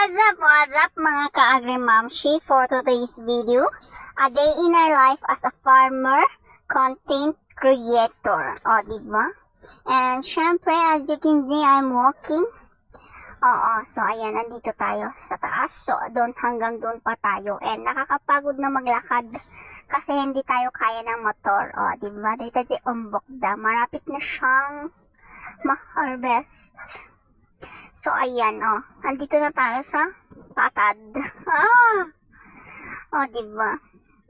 What's up mga ka-agri-mamshi for today's video? A day in our life as a farmer, content creator. O, diba? And syempre, as you can see, I'm walking. Oo, so ayan, nandito tayo sa taas. So, doon hanggang doon pa tayo. And nakakapagod na maglakad kasi hindi tayo kaya ng motor. O, diba? Dito si Umbokda. Marapit na siyang ma-harvest. So, ayan, andito na tayo sa patad. Diba?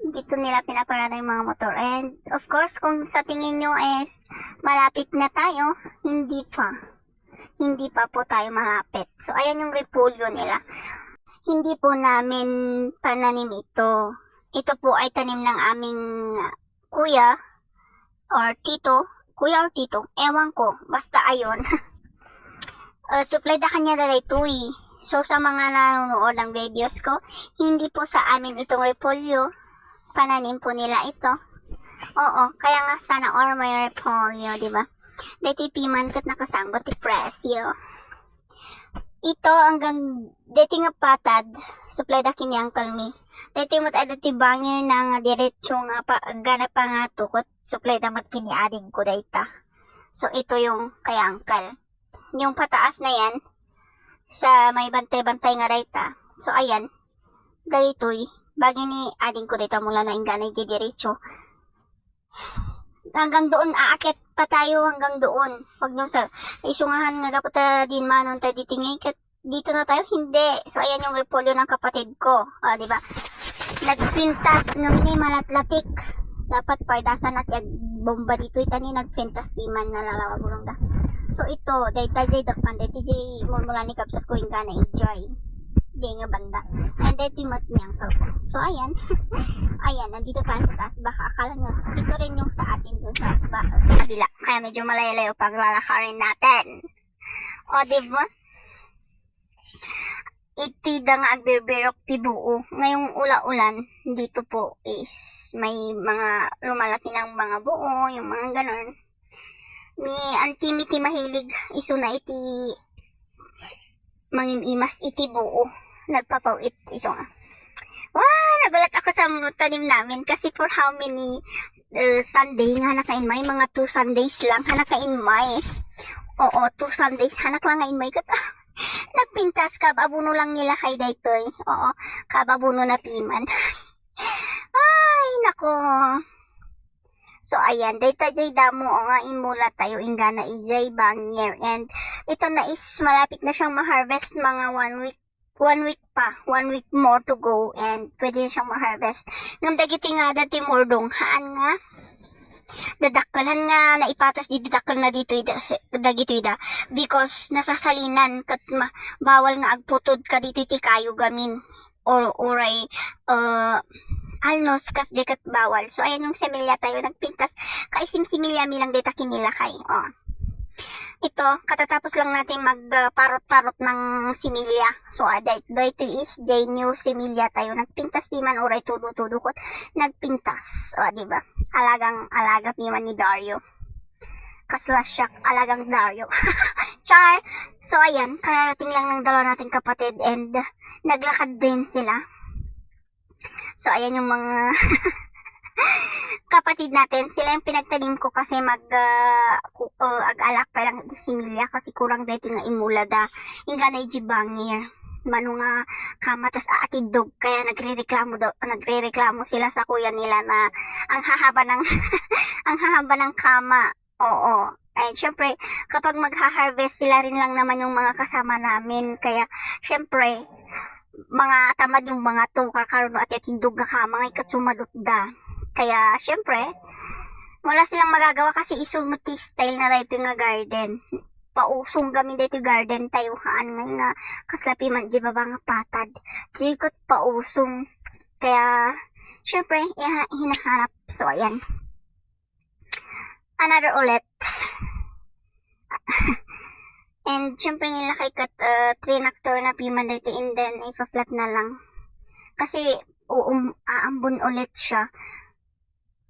Dito nila pinaparada yung mga motor. And, of course, kung sa tingin nyo is malapit na tayo, hindi pa. Hindi pa po tayo malapit. So, ayan yung repolyo nila. Hindi po namin pananim ito. Ito po ay tanim ng aming kuya or tito. Kuya or tito, ewan ko. Basta ayon. Supply da kanya na ito eh. So, sa mga nanonood ng videos ko, hindi po sa amin itong repolyo. Pananim po nila ito. Oo, kaya nga sana or may repolyo, diba? Dito piman kat nakasanggot ti presyo. Ito hanggang dito nga patad, supply da kini Uncle Mi. Dito mo tayo ti bangir ng diretso nga gana pa nga tukot, supply da mat kini ading ko dayta. So, ito yung kay Uncle. Yung pataas na yan, sa may bantay-bantay nga dayta. So, ayan, daytoy, bagi ni ading ko dayta mula na ingganay di diretso. Hanggang doon, aakit pa tayo hanggang doon. Huwag nyo sa, isungahan nga dapat din manon tayo ditingay, dito na tayo, hindi. So, ayan yung repolyo ng kapatid ko. Diba? Nagpintas nung ni malatlatik. Dapat pardasan at bomba dito itani nagpintas di man nalalawag ulong da. So ito, dayta jay dakpan, dayta jay mula ni kapsat ko yung kana enjoy. Di nga banda. And dayta mat niyang ko. So ayan, ayan, nandito tayo sa taas. Baka akala nyo, ito rin yung sa atin doon sa kabila. Kaya medyo malayo-layo pag lalakarin natin. O diba? Iti da nga agbirbirok ti buo. Ngayong ula-ulan, dito po is may mga lumalaki ng mga buo, yung mga ganon. May antimiti mahilig iso na iti mangimas iti buo. Nagpapawit iso nga. Wow! Nagulat ako sa tanim namin kasi for how many Sunday nga nakainmay? Mga 2 Sundays lang nakainmay. Oo, 2 Sundays hanak lang ngainmay kat. Nagpintas kababuno lang nila kay daytoy. Oo, kababuno na piman. Ay, nako. So, ayan, dayta jay damo nga imula tayo ingana ijay bangyer. And ito na is malapit na siyang ma-harvest mga 1 week. 1 week pa. 1 week more to go. And pwede na siyang ma-harvest. Ngam dagiti nga dati mordong haan nga. Dadakkalan nga naipatas di dadakal na dito dagito ida because nasasalinan kat bawal nga agputod ka dito ti kayo gamin or oray alnos kas jekat bawal. So ayan yung semilya tayo nagpintas kaisim similya milang data kinilakay. Ito, katatapos lang natin magparot-parot ng similya. So, dito is new similya tayo. Nagpintas piman oray tudo-tudukot. Nagpintas. Diba? Alaga piman ni Dario. Kaslasyak, alagang Dario. Char! So, ayan, kararating lang ng dalawa nating kapatid and naglakad din sila. So, ayan yung mga kapatid natin, sila yung pinagtanim ko kasi ag-alak pa lang similya kasi kurang dito nga imula da ingganay jibangir mano nga kamatas aatidog kaya nagrereklamo sila sa kuya nila na ang hahaba ng ang hahaba ng kama. Oo. And syempre kapag magha-harvest sila rin lang naman yung mga kasama namin kaya syempre mga tamad yung mga to kakaroon at atindog nga kama ngay katsumadot da. Kaya, syempre, wala silang magagawa kasi isumuti style na dito nga garden. Pausong gamin dito garden tayo haan nga kaslapi man di ba nga patad. Dikot pausong. Kaya, syempre, hinahanap. So, ayan. Another ulit. And, syempre nila kay kat trinactor na piman dito and then ipa-flat na lang. Kasi, aambon ulit siya.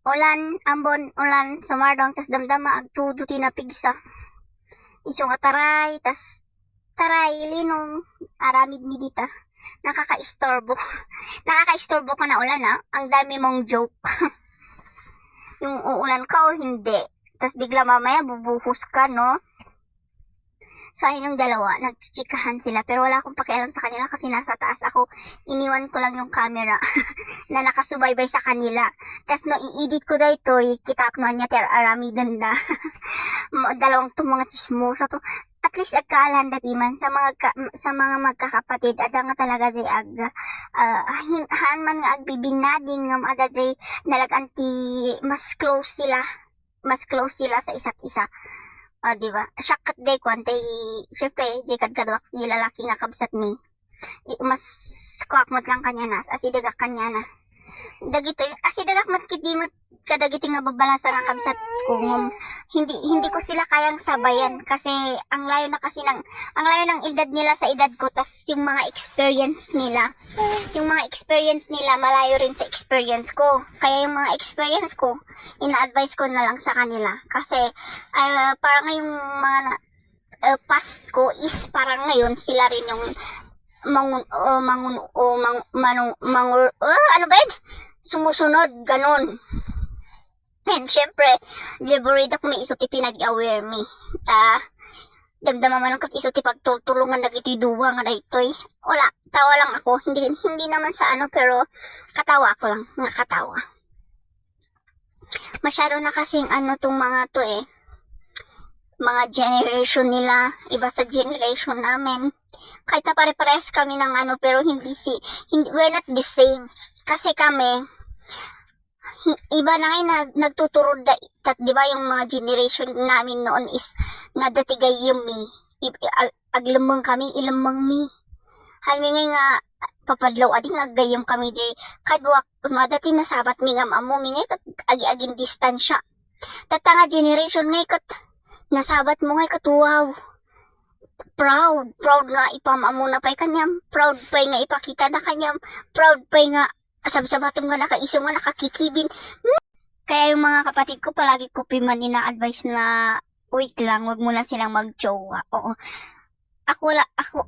Ulan, ambon, ulan, sumardong, tas damdama, agtudo tinapigsa. Isong ataray, tas Tarayli nung aramid mi dita. Nakakaistorbo. Nakakaistorbo ka na ulan ha. Ang dami mong joke. Yung uulan ka o hindi. Tapos bigla mamaya bubuhos ka, no? So, ayun yung dalawa. Nagchichikahan sila. Pero wala akong pakialam sa kanila kasi nasa taas ako. Iniwan ko lang yung camera na nakasubaybay sa kanila. Tapos no, i-edit ko dahito, kita ko niya aramidan na. Dalawang itong mga chismosa to. At least agkaalanda piman sa mga magkakapatid ada nga talaga day han man nga agbibinading ngam ada day nalaganti mas close sila sa isa't isa. Di ba? Syakat day kwante syempre jay kadkadwak ni lalaki nga kabsat mi. Mas kuakmat lang kanya nas asidagak kanya na. Dagito asidagak mat kiti mat kadagiti nga babalasa nga kabsat ko hindi ko sila kayang sabayan kasi ang layo ng edad nila sa edad ko, tas yung mga experience nila malayo rin sa experience ko, kaya yung mga experience ko ina-advise ko na lang sa kanila kasi parang ngayong mga past ko is parang ngayon sila rin yung ano ba yun? Sumusunod, ganun. And syempre, jaburida ko may iso ti pinag-aware mi. Damdama man ang iso ti pagtultulungan na iti duwa nga na ito'y. Wala, tawa lang ako. Hindi naman sa ano, pero katawa ko lang. Nakatawa. Masyado na kasing ano tong mga to mga generation nila, iba sa generation namin. Kahit na pare-parehas kami ng ano, pero we're not the same. Kasi kami, iba na ngayon nagtuturo di ba yung mga generation namin noon is nadatigay yung mi aglamang kami ilamang mi halmi nga papadlaw ading agayam kami jay kadwak nga dati nasabat mi nga amo mi nga agi-aging distansya tatanga generation nga ikat nasabat mo nga katuwaw proud nga ipamamo na pa'y kanyam, proud pa'y nga ipakita na kanyam, proud pa'y nga asab-sabatom nga nakaiso nga nakakikibin. Kaya yung mga kapatid ko palagi ko piman ina-advise na wait lang, wag muna silang mag-jowa. Oo.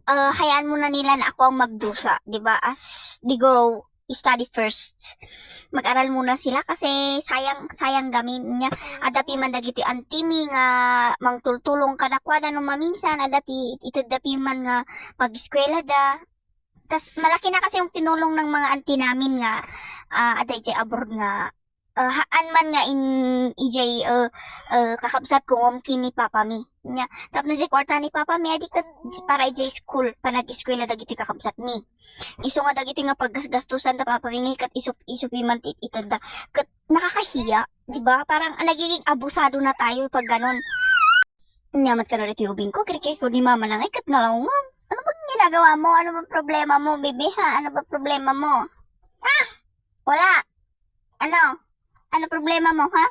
Hayaan muna nila na ako ang magdusa, 'di ba? As they grow, study first. Mag-aral muna sila kasi sayang gamin niya. Adapi man dagiti antimi nga mangtultulong kadakwada no maminsan adati itadapi man nga pag-eskwela da. Tas malaki na kasi yung tinulong ng mga auntie namin nga aday jay abroad nga haan man nga ijay kakabsat ko kini papa mi nya tapno jay kwarta ni papa mi adi kat para ijay school panag-eskwela dagiti kakabsat mi iso nga dagiti nga paggasgastusan ta papa mi kat isupi man itada kat nakakahiya di ba parang nagiging abusado na tayo pag ganon nyamat ka na rin tiyubing ko kaya ko ni mama nang ikat nga lang nga ano ba ginagawa mo? Ano ba problema mo, bebe ha? Ano ba problema mo? Wala. Ano? Ano problema mo, ha?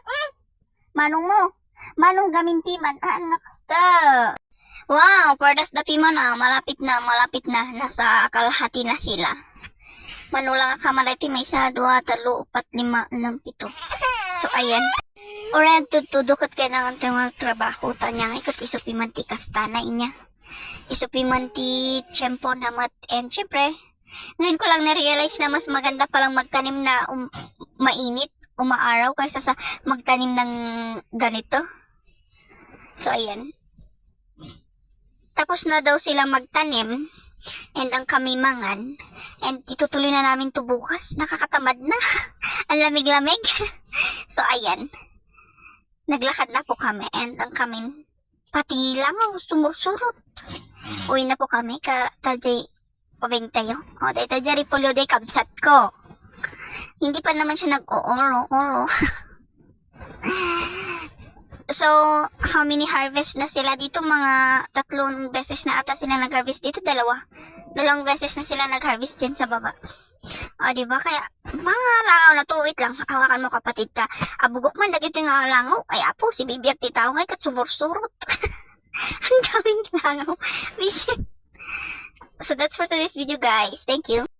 Manong mo? Manong gamintiman? Nakasta. Wow, pardas da piman malapit na. Nasa kalahati na sila. Manulang kamalati may 1, 2, 3, 4, 5, 6, 7. So, ayan. Alright, tutudukot kayo ng mga trabaho. Tanyang ikot isupi mantikas tanay niya. Isupi man ti tiyempo namat and syempre ngayon ko lang na-realize na mas maganda palang magtanim na mainit umaaraw kaysa sa magtanim ng ganito. So ayan, tapos na daw sila magtanim and ang kami mangan and itutuloy na namin to bukas. Nakakatamad na. Ang lamig-lamig. So ayan, naglakad na po kami and ang kami pati lang sumursurot. Uwi na po kami ka tajay pabing tayo. O day tajay ripolyo day kabsat ko. Hindi pa naman siya nag-ooro. So, how many harvest na sila dito? Mga 3 beses na ata sila nag-harvest dito. 2 beses na sila nag-harvest dyan sa baba. O, diba? Kaya, mga langaw na to. Wait lang. Hawakan mo kapatid ta. Abugok man, dagito yung langaw. Ay, apo, si Bibi at titaw ngay kat sumursurot. Ang daming langaw. Visit. So, that's for today's video, guys. Thank you.